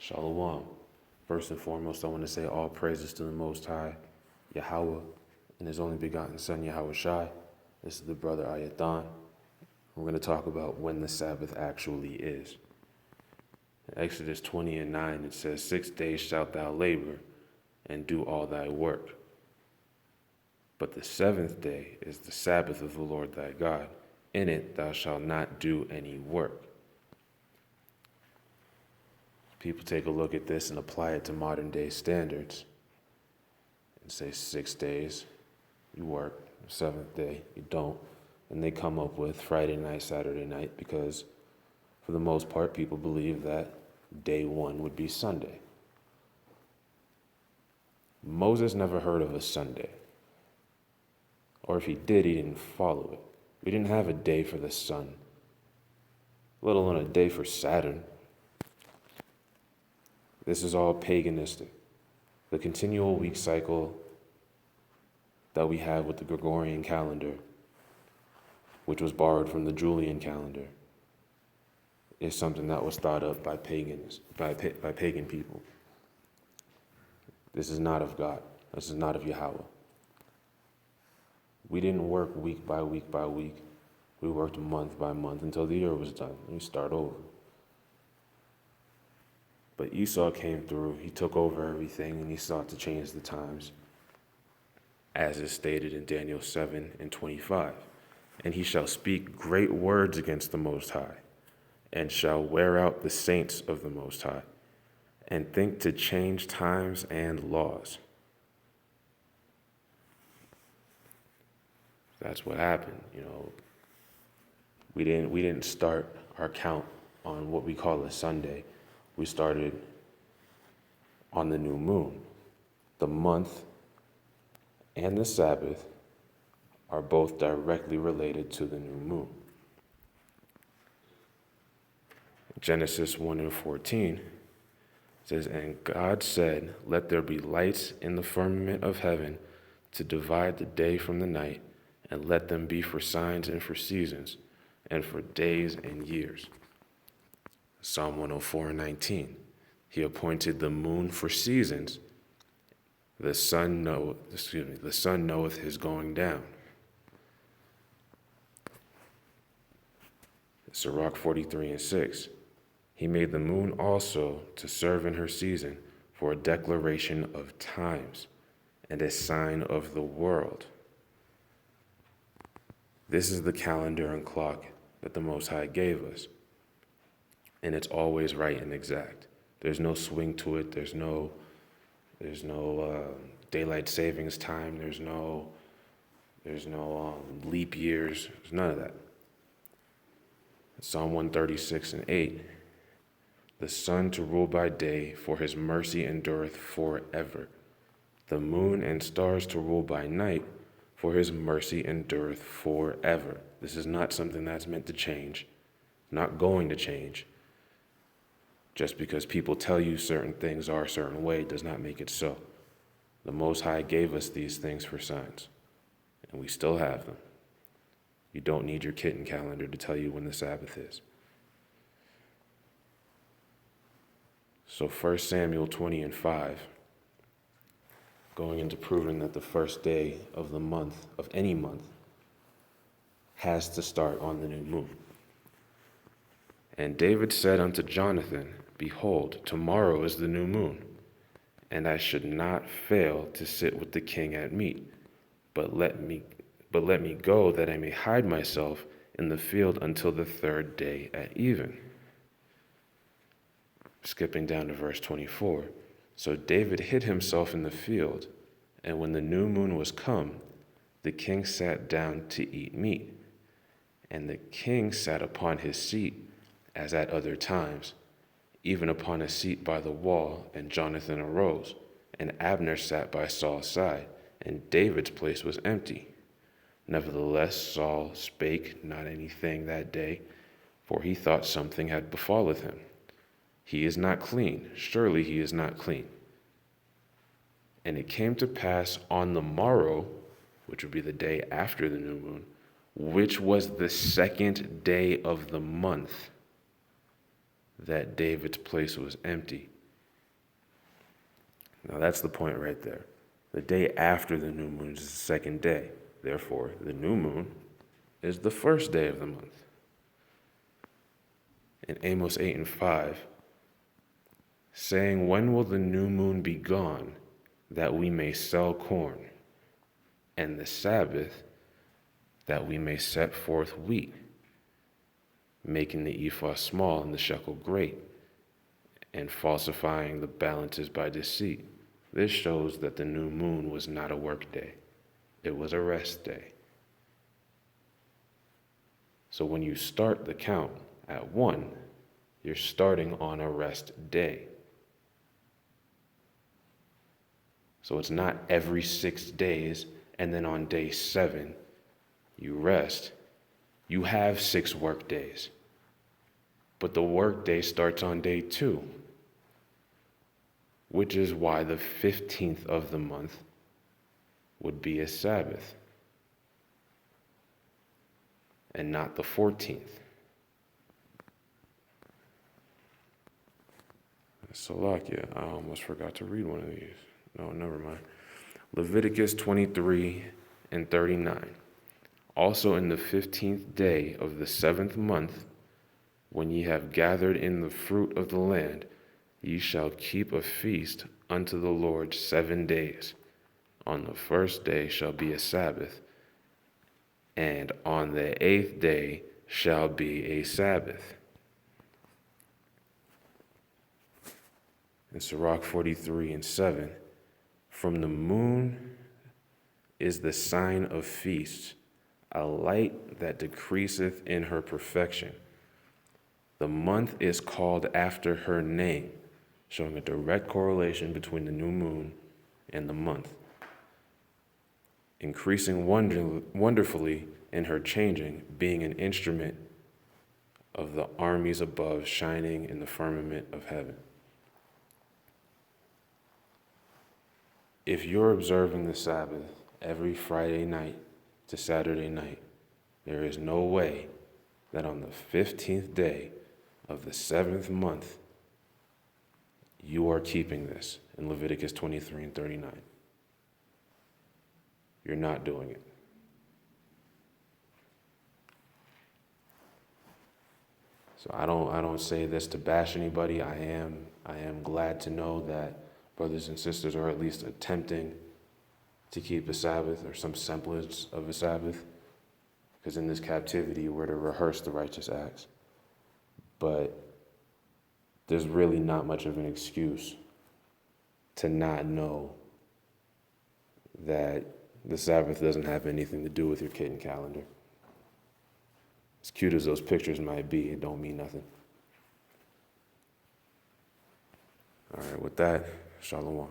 Shalom. First and foremost, I want to say all praises to the Most High, Yahweh, and His only begotten Son, Yahweh Shai. This is the brother Ayathan. We're going to talk about when the Sabbath actually is. In Exodus 20:9, it says, 6 days shalt thou labor and do all thy work. But the seventh day is the Sabbath of the Lord thy God. In it thou shalt not do any work. People take a look at this and apply it to modern day standards and say 6 days you work, the seventh day you don't. And they come up with Friday night, Saturday night, because for the most part, people believe that day one would be Sunday. Moses never heard of a Sunday. Or if he did, he didn't follow it. We didn't have a day for the sun, let alone a day for Saturn. This is all paganistic. The continual week cycle that we have with the Gregorian calendar, which was borrowed from the Julian calendar, is something that was thought of by pagans, by pagan people. This is not of God. This is not of Yahweh. We didn't work week by week by week. We worked month by month until the year was done. We start over. But Esau came through. He took over everything and he sought to change the times, as is stated in Daniel 7:25. And he shall speak great words against the Most High, and shall wear out the saints of the Most High, and think to change times and laws. That's what happened. We didn't start our count on what we call a Sunday. We started on the new moon. The month and the Sabbath are both directly related to the new moon. Genesis 1:14 says, and God said, let there be lights in the firmament of heaven to divide the day from the night, and let them be for signs and for seasons, and for days and years. Psalm 104:19, he appointed the moon for seasons. The sun knoweth his going down. Sirach 43:6, he made the moon also to serve in her season for a declaration of times and a sign of the world. This is the calendar and clock that the Most High gave us. And it's always right and exact. There's no swing to it. There's no daylight savings time. There's no leap years. There's none of that. Psalm 136:8, the sun to rule by day, for his mercy endureth forever. The moon and stars to rule by night, for his mercy endureth forever. This is not something that's meant to change, not going to change. Just because people tell you certain things are a certain way does not make it so. The Most High gave us these things for signs, and we still have them. You don't need your Kitten calendar to tell you when the Sabbath is. So 1 Samuel 20:5, going into proving that the first day of the month, of any month, has to start on the new moon. And David said unto Jonathan, behold, tomorrow is the new moon, and I should not fail to sit with the king at meat, but let me go, that I may hide myself in the field until the third day at even. Skipping down to verse 24. So David hid himself in the field, and when the new moon was come, the king sat down to eat meat. And the king sat upon his seat, as at other times, even upon a seat by the wall, and Jonathan arose, and Abner sat by Saul's side, and David's place was empty. Nevertheless, Saul spake not anything that day, for he thought something had befalleth him. He is not clean, surely he is not clean. And it came to pass on the morrow, which would be the day after the new moon, which was the second day of the month, that David's place was empty, Now that's the point right there. The day after the new moon is the second day. Therefore, the new moon is the first day of the month. In Amos 8:5, saying, when will the new moon be gone, that we may sell corn, and the Sabbath, that we may set forth wheat, making the ephah small and the shekel great, and falsifying the balances by deceit. This shows that the new moon was not a work day. It was a rest day. So when you start the count at 1, you're starting on a rest day. So it's not every 6 days and then on day 7 you rest. You have 6 work days. But the work day starts on day 2, which is why the 15th of the month would be a Sabbath and not the 14th. Salakia, I almost forgot to read one of these. No, never mind. Leviticus 23:39. Also in the 15th day of the 7th month, when ye have gathered in the fruit of the land, ye shall keep a feast unto the Lord 7 days. On the first day shall be a Sabbath, and on the 8th day shall be a Sabbath. In Sirach 43:7, from the moon is the sign of feasts, a light that decreaseth in her perfection. The month is called after her name, showing a direct correlation between the new moon and the month. Increasing wonderfully in her changing, being an instrument of the armies above, shining in the firmament of heaven. If you're observing the Sabbath every Friday night to Saturday night, there is no way that on the 15th day of the 7th month, you are keeping this in Leviticus 23:39. You're not doing it. So I don't say this to bash anybody. I am glad to know that brothers and sisters are at least attempting to keep a Sabbath or some semblance of a Sabbath, because in this captivity we're to rehearse the righteous acts. But there's really not much of an excuse to not know that the Sabbath doesn't have anything to do with your Kitten calendar. As cute as those pictures might be, it don't mean nothing. All right, with that, Shalom.